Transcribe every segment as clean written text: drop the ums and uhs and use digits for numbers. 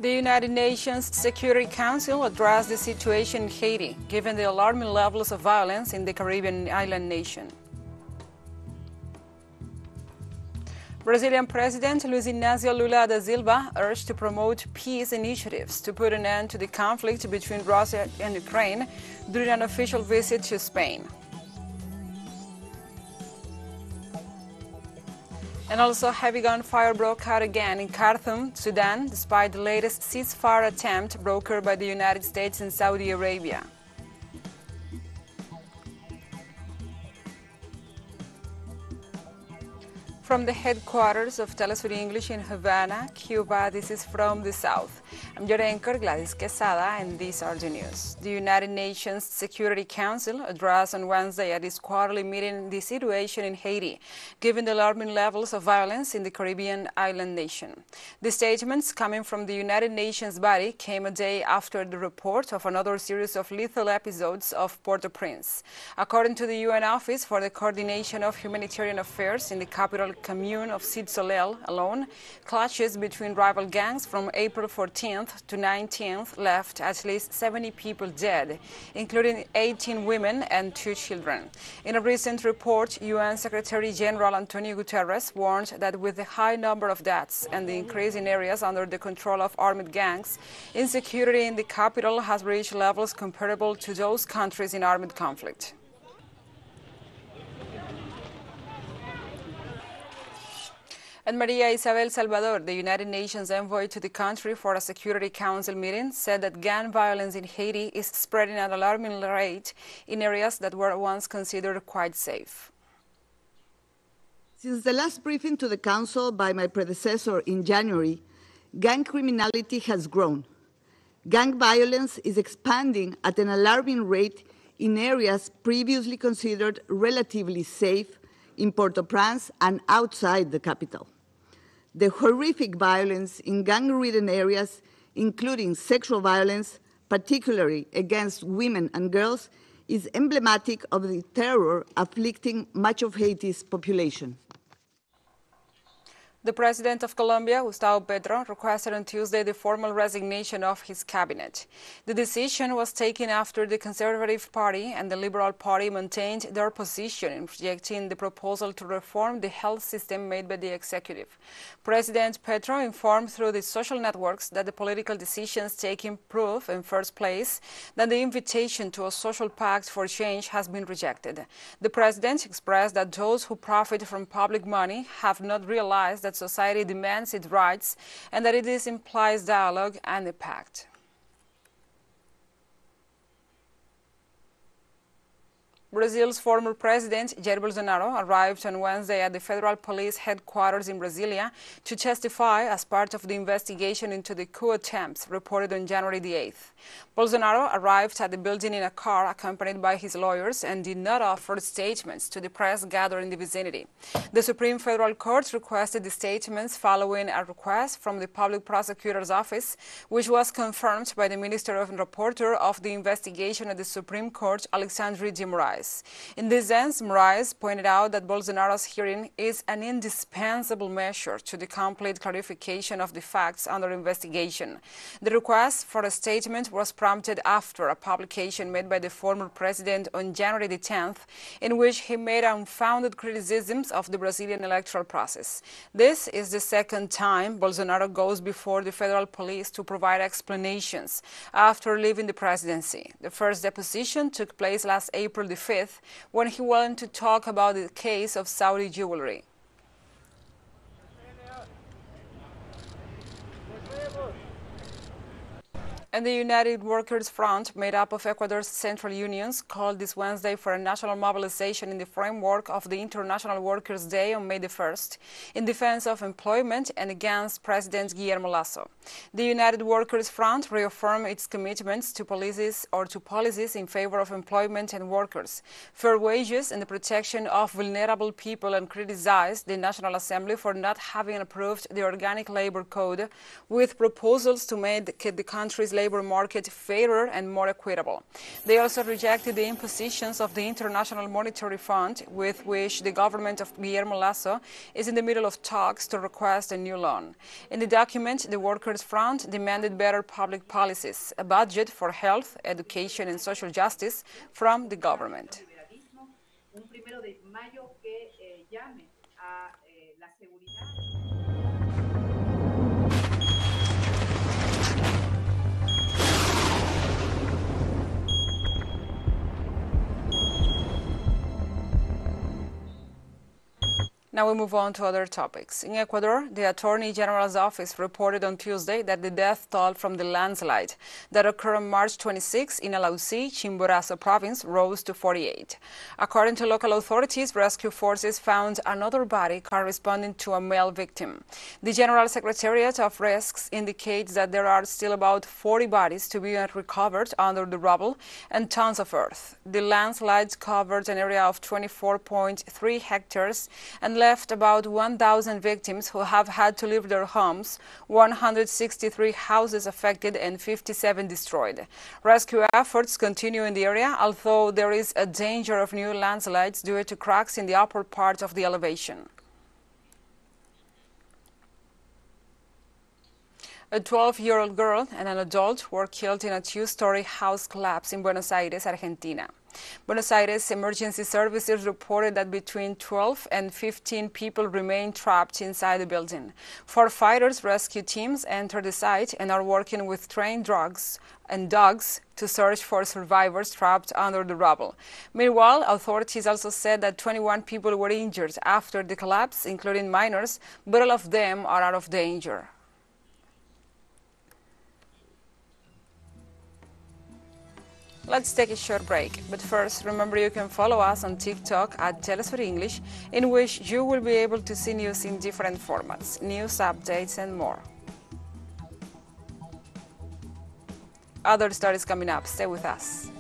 The United Nations Security Council addressed the situation in Haiti, given the alarming levels of violence in the Caribbean island nation. Brazilian President Luiz Inácio Lula da Silva urged to promote peace initiatives to put an end to the conflict between Russia and Ukraine during an official visit to Spain. And also, heavy gunfire broke out again in Khartoum, Sudan, despite the latest ceasefire attempt brokered by the United States and Saudi Arabia. From the headquarters of TeleSUR English in Havana, Cuba, this is From the South. I'm your anchor, Gladys Quesada, and these are the news. The United Nations Security Council addressed on Wednesday at its quarterly meeting the situation in Haiti, given the alarming levels of violence in the Caribbean island nation. The statements coming from the United Nations body came a day after the report of another series of lethal episodes of Port-au-Prince. According to the UN Office for the Coordination of Humanitarian Affairs in the capital commune of Cid Solel alone, clashes between rival gangs from April 14th to 19th left at least 70 people dead, including 18 women and 2 children. In a recent report, UN Secretary General Antonio Guterres warned that with the high number of deaths and the increase in areas under the control of armed gangs, insecurity in the capital has reached levels comparable to those countries in armed conflict. And Maria Isabel Salvador, the United Nations envoy to the country for a Security Council meeting, said that gun violence in Haiti is spreading at an alarming rate in areas that were once considered quite safe. Since the last briefing to the Council by my predecessor in January, gang criminality has grown. Gang violence is expanding at an alarming rate in areas previously considered relatively safe in Port-au-Prince and outside the capital. The horrific violence in gang-ridden areas, including sexual violence, particularly against women and girls, is emblematic of the terror afflicting much of Haiti's population. The President of Colombia, Gustavo Petro, requested on Tuesday the formal resignation of his cabinet. The decision was taken after the Conservative Party and the Liberal Party maintained their position in rejecting the proposal to reform the health system made by the executive. President Petro informed through the social networks that the political decisions taken prove, in first place, that the invitation to a social pact for change has been rejected. The President expressed that those who profit from public money have not realized that society demands its rights and that it implies dialogue and a pact. Brazil's former president, Jair Bolsonaro, arrived on Wednesday at the federal police headquarters in Brasilia to testify as part of the investigation into the coup attempts reported on January the 8th. Bolsonaro arrived at the building in a car accompanied by his lawyers and did not offer statements to the press gathered in the vicinity. The Supreme Federal Court requested the statements following a request from the Public Prosecutor's Office, which was confirmed by the Minister and Reporter of the investigation at the Supreme Court, Alexandre de Moraes. In this sense, Moraes pointed out that Bolsonaro's hearing is an indispensable measure to the complete clarification of the facts under investigation. The request for a statement was prompted after a publication made by the former president on January the 10th, in which he made unfounded criticisms of the Brazilian electoral process. This is the second time Bolsonaro goes before the federal police to provide explanations after leaving the presidency. The first deposition took place last April the 5th, when he went to talk about the case of Saudi jewelry. And the United Workers Front, made up of Ecuador's central unions, called this Wednesday for a national mobilization in the framework of the International Workers' Day on May the 1st, in defense of employment and against President Guillermo Lasso. The United Workers Front reaffirmed its commitments to policies in favor of employment and workers, fair wages and the protection of vulnerable people, and criticized the National Assembly for not having approved the Organic Labor Code, with proposals to make the country's labor market fairer and more equitable. They also rejected the impositions of the International Monetary Fund, with which the government of Guillermo Lasso is in the middle of talks to request a new loan. In the document, the Workers' Front demanded better public policies, a budget for health, education, and social justice from the government. Now we move on to other topics. In Ecuador, the Attorney General's office reported on Tuesday that the death toll from the landslide that occurred on March 26 in Alausí, Chimborazo province, rose to 48. According to local authorities, rescue forces found another body corresponding to a male victim. The General Secretariat of Risks indicates that there are still about 40 bodies to be recovered under the rubble and tons of earth. The landslides covered an area of 24.3 hectares and left about 1,000 victims who have had to leave their homes, 163 houses affected and 57 destroyed. Rescue efforts continue in the area, although there is a danger of new landslides due to cracks in the upper part of the elevation. A 12-year-old girl and an adult were killed in a two-story house collapse in Buenos Aires, Argentina. Buenos Aires emergency services reported that between 12 and 15 people remain trapped inside the building. Firefighters rescue teams entered the site and are working with trained dogs to search for survivors trapped under the rubble. Meanwhile, authorities also said that 21 people were injured after the collapse, including minors, but all of them are out of danger. Let's take a short break, but first remember you can follow us on TikTok at TeleSUR English, in which you will be able to see news in different formats, news updates and more. Other stories coming up, stay with us.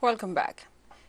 Welcome back.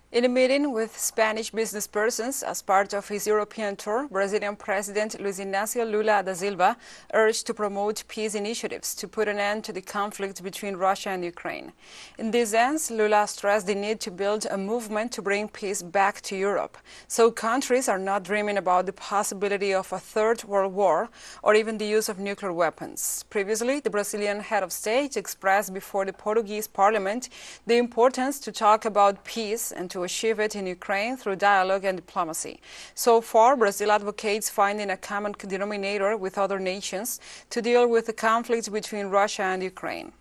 In a meeting with Spanish businesspersons as part of his European tour, Brazilian President Luiz Inácio Lula da Silva urged to promote peace initiatives to put an end to the conflict between Russia and Ukraine. In this sense, Lula stressed the need to build a movement to bring peace back to Europe, so countries are not dreaming about the possibility of a third world war or even the use of nuclear weapons. Previously, the Brazilian head of state expressed before the Portuguese parliament the importance to talk about peace and to achieve it in Ukraine through dialogue and diplomacy. So far, Brazil advocates finding a common denominator with other nations to deal with the conflict between Russia and Ukraine.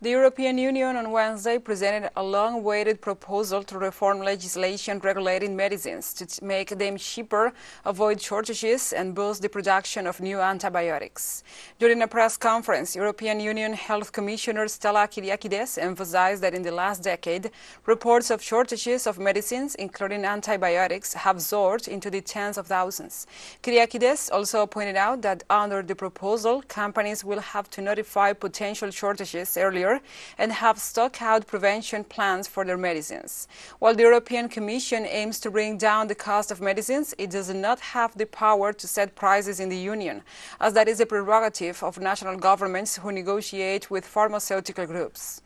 The European Union on Wednesday presented a long-awaited proposal to reform legislation regulating medicines to make them cheaper, avoid shortages, and boost the production of new antibiotics. During a press conference, European Union Health Commissioner Stella Kyriakides emphasized that in the last decade, reports of shortages of medicines, including antibiotics, have soared into the tens of thousands. Kyriakides also pointed out that under the proposal, companies will have to notify potential shortages earlier and have stock-out prevention plans for their medicines. While the European Commission aims to bring down the cost of medicines, it does not have the power to set prices in the Union, as that is a prerogative of national governments who negotiate with pharmaceutical groups.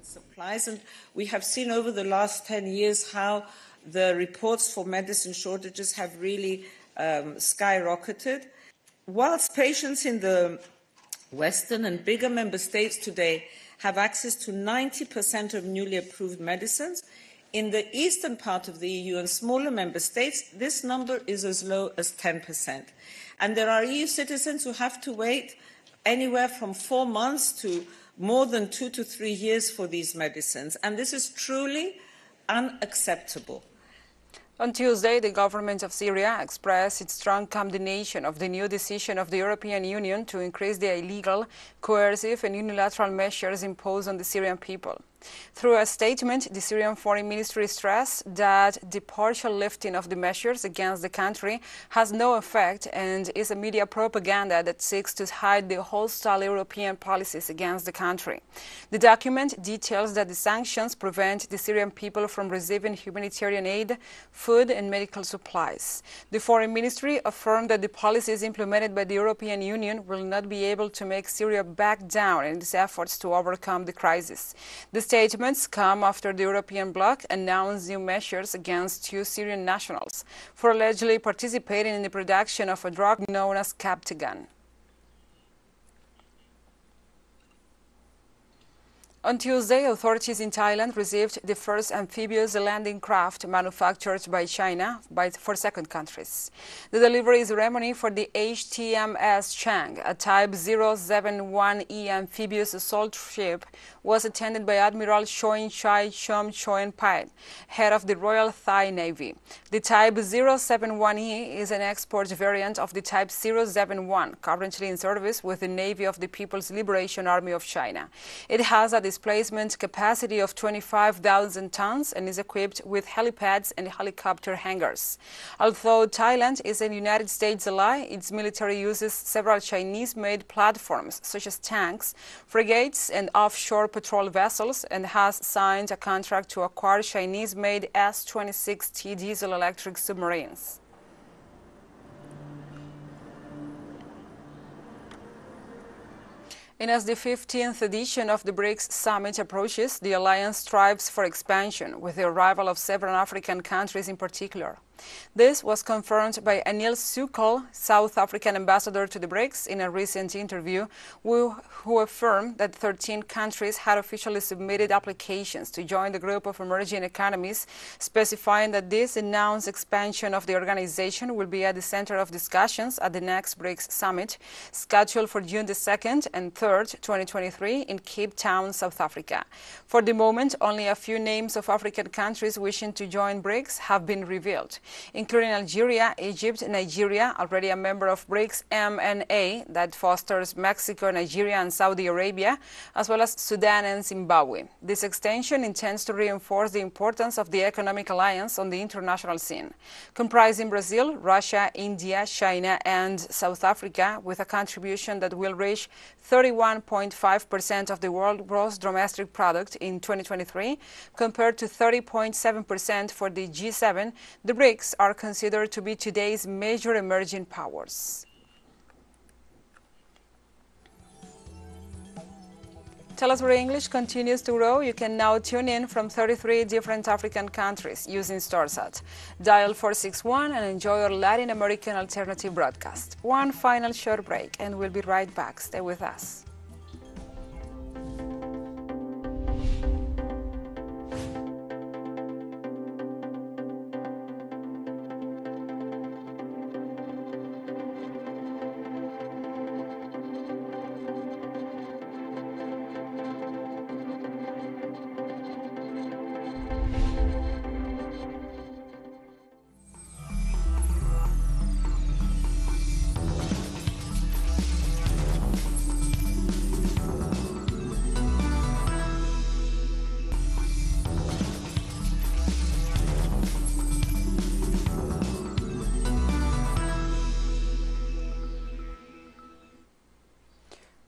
Supplies, and we have seen over the last 10 years how the reports for medicine shortages have really skyrocketed. Whilst patients in the Western and bigger member states today have access to 90% of newly approved medicines, in the eastern part of the EU and smaller member states, this number is as low as 10%. And there are EU citizens who have to wait anywhere from 4 months to more than 2 to 3 years for these medicines. And this is truly unacceptable. On Tuesday, the government of Syria expressed its strong condemnation of the new decision of the European Union to increase the illegal, coercive and unilateral measures imposed on the Syrian people. Through a statement, the Syrian Foreign Ministry stressed that the partial lifting of the measures against the country has no effect and is a media propaganda that seeks to hide the hostile European policies against the country. The document details that the sanctions prevent the Syrian people from receiving humanitarian aid, food and medical supplies. The Foreign Ministry affirmed that the policies implemented by the European Union will not be able to make Syria back down in its efforts to overcome the crisis. The statements come after the European bloc announced new measures against two Syrian nationals for allegedly participating in the production of a drug known as Captagon. On Tuesday, authorities in Thailand received the first amphibious landing craft manufactured by China for second countries. The delivery ceremony for the HTMS Chang, a Type 071E amphibious assault ship, was attended by Admiral Choin Chai Chom Choen Pai, head of the Royal Thai Navy. The Type 071E is an export variant of the Type 071, currently in service with the Navy of the People's Liberation Army of China. It has a displacement capacity of 25,000 tons and is equipped with helipads and helicopter hangars. Although Thailand is a United States ally, its military uses several Chinese-made platforms such as tanks, frigates and offshore patrol vessels and has signed a contract to acquire Chinese-made S-26T diesel-electric submarines. And as the 15th edition of the BRICS summit approaches, the alliance strives for expansion, with the arrival of several African countries in particular. This was confirmed by Anil Sukol, South African ambassador to the BRICS, in a recent interview, who affirmed that 13 countries had officially submitted applications to join the group of emerging economies, specifying that this announced expansion of the organization will be at the center of discussions at the next BRICS summit, scheduled for June the 2nd and 3rd, 2023, in Cape Town, South Africa. For the moment, only a few names of African countries wishing to join BRICS have been revealed, including Algeria, Egypt, Nigeria, already a member of BRICS MNA that fosters Mexico, Nigeria, and Saudi Arabia, as well as Sudan and Zimbabwe. This extension intends to reinforce the importance of the economic alliance on the international scene, comprising Brazil, Russia, India, China, and South Africa, with a contribution that will reach 31.5% of the world gross domestic product in 2023, compared to 30.7% for the G7. The BRICS are considered to be today's major emerging powers. TeleSUR English continues to grow. You can now tune in from 33 different African countries using StarSat. Dial 461 and enjoy our Latin American alternative broadcast. One final short break and we'll be right back. Stay with us.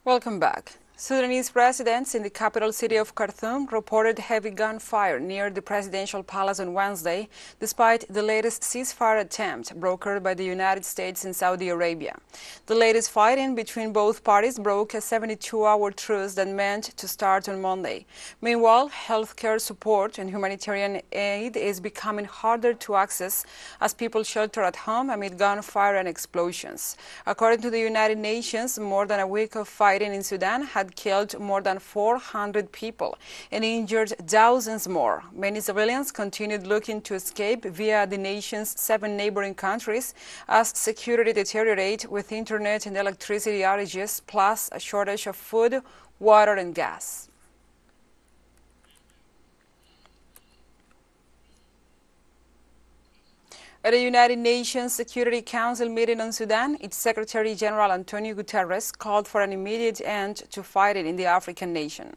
Welcome back. Sudanese residents in the capital city of Khartoum reported heavy gunfire near the presidential palace on Wednesday, despite the latest ceasefire attempt brokered by the United States and Saudi Arabia. The latest fighting between both parties broke a 72-hour truce that meant to start on Monday. Meanwhile, healthcare support and humanitarian aid is becoming harder to access as people shelter at home amid gunfire and explosions. According to the United Nations, more than a week of fighting in Sudan had killed more than 400 people and injured thousands more. Many civilians continued looking to escape via the nation's 7 neighboring countries as security deteriorated with internet and electricity outages, plus a shortage of food, water, and gas. At a United Nations Security Council meeting on Sudan, its Secretary General Antonio Guterres called for an immediate end to fighting in the African nation.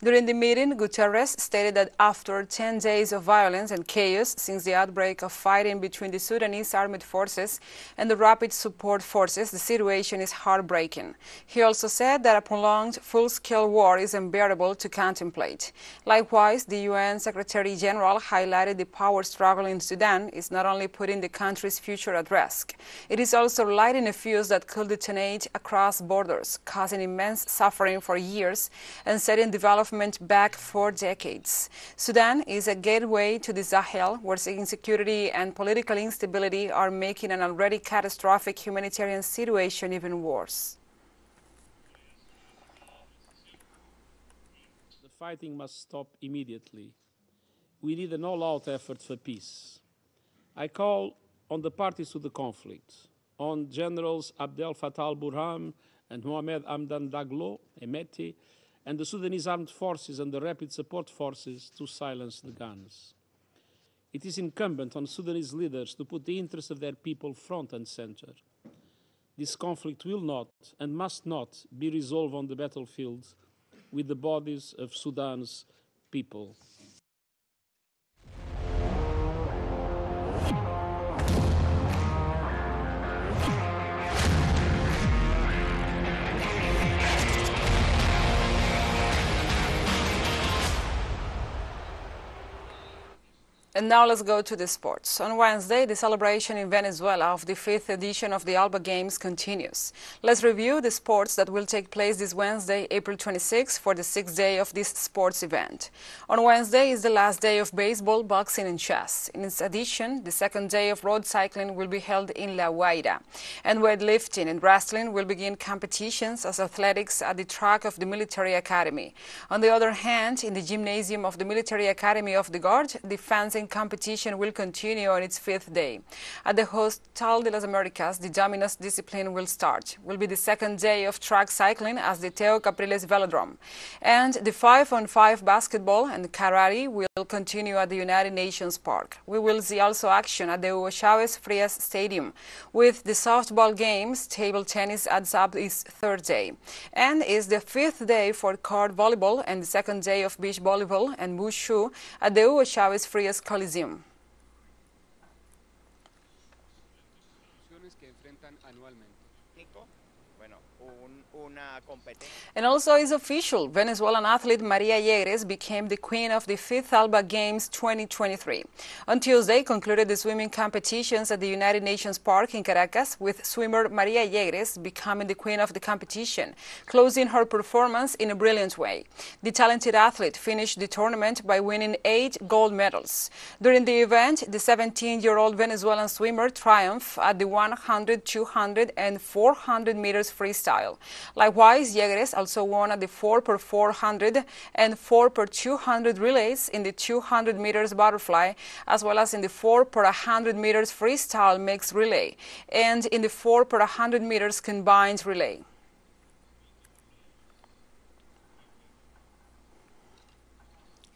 During the meeting, Guterres stated that after 10 days of violence and chaos since the outbreak of fighting between the Sudanese armed forces and the Rapid Support Forces, the situation is heartbreaking. He also said that a prolonged, full-scale war is unbearable to contemplate. Likewise, the UN Secretary General highlighted the power struggle in Sudan is not only putting the country's future at risk, it is also lighting a fuse that could detonate across borders, causing immense suffering for years and setting development back for decades. Sudan is a gateway to the Sahel, where insecurity and political instability are making an already catastrophic humanitarian situation even worse. The fighting must stop immediately. We need an all-out effort for peace. I call on the parties to the conflict, on Generals Abdel Fattah al-Burhan and Mohamed Hamdan Daglo, Emeti, and the Sudanese armed forces and the Rapid Support Forces to silence the guns. It is incumbent on Sudanese leaders to put the interests of their people front and center. This conflict will not and must not be resolved on the battlefield with the bodies of Sudan's people. And now let's go to the sports. On Wednesday, the celebration in Venezuela of the 5th edition of the Alba Games continues. Let's review the sports that will take place this Wednesday, April 26, for the 6th day of this sports event. On Wednesday is the last day of baseball, boxing and chess. In its addition, the second day of road cycling will be held in La Guaira. And weightlifting and wrestling will begin competitions as athletics at the track of the Military Academy. On the other hand, in the gymnasium of the Military Academy of the Guard, the fencing competition will continue on its 5th day. At the Hostal de las Americas, the dominus discipline will start. Will be the second day of track cycling as the Teo Capriles Velodrome. And the 5-on-5 basketball and karate will continue at the United Nations Park. We will see also action at the Hugo Chavez Frias Stadium. With the softball games, table tennis adds up its 3rd day. And is the 5th day for court volleyball and the 2nd day of beach volleyball and wushu at the Hugo Chavez Frias Coliseum. And also is official, Venezuelan athlete Maria Yegres became the queen of the 5th Alba Games 2023. On Tuesday, concluded the swimming competitions at the United Nations Park in Caracas, with swimmer Maria Yegres becoming the queen of the competition, closing her performance in a brilliant way. The talented athlete finished the tournament by winning 8 gold medals. During the event, the 17-year-old Venezuelan swimmer triumphed at the 100, 200 and 400 meters freestyle. Likewise, Yegres also won at the 4x400 and 4x200 relays in the 200 meters butterfly, as well as in the 4x100 meters freestyle mixed relay and in the 4x100 meters combined relay.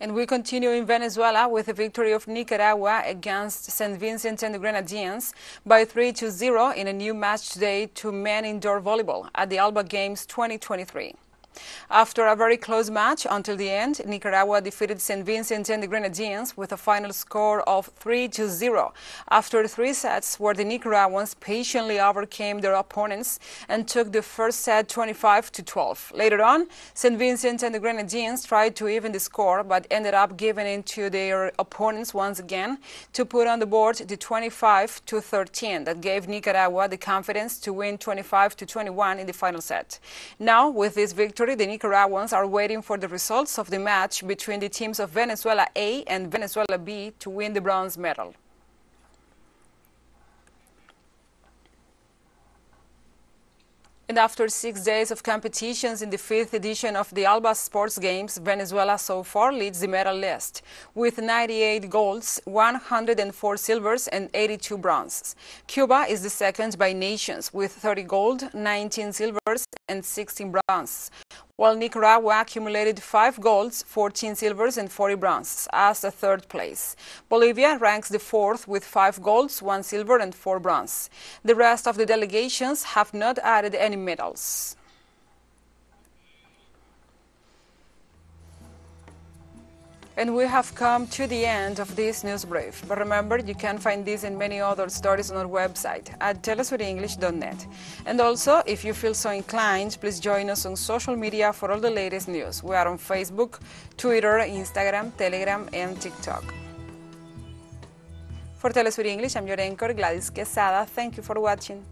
And we continue in Venezuela with the victory of Nicaragua against St. Vincent and the Grenadines by 3-0 in a new match today to men indoor volleyball at the Alba Games 2023. After a very close match until the end, Nicaragua defeated St. Vincent and the Grenadines with a final score of 3-0 after 3 sets where the Nicaraguans patiently overcame their opponents and took the first set 25-12. Later on, St. Vincent and the Grenadines tried to even the score but ended up giving in to their opponents once again to put on the board the 25-13 that gave Nicaragua the confidence to win 25-21 in the final set. Now, with this victory, the Nicaraguans are waiting for the results of the match between the teams of Venezuela A and Venezuela B to win the bronze medal. And after 6 days of competitions in the 5th edition of the Alba Sports Games, Venezuela so far leads the medal list with 98 golds, 104 silvers and 82 bronzes. Cuba is the second by nations with 30 gold, 19 silvers and 16 bronzes, while Nicaragua accumulated 5 golds, 14 silvers, and 40 bronzes as the third place. Bolivia ranks the fourth with 5 golds, 1 silver, and 4 bronze. The rest of the delegations have not added any medals. And we have come to the end of this news brief. But remember, you can find this and many other stories on our website at telesurenglish.net. And also, if you feel so inclined, please join us on social media for all the latest news. We are on Facebook, Twitter, Instagram, Telegram, and TikTok. For TeleSUR English, I'm your anchor, Gladys Quesada. Thank you for watching.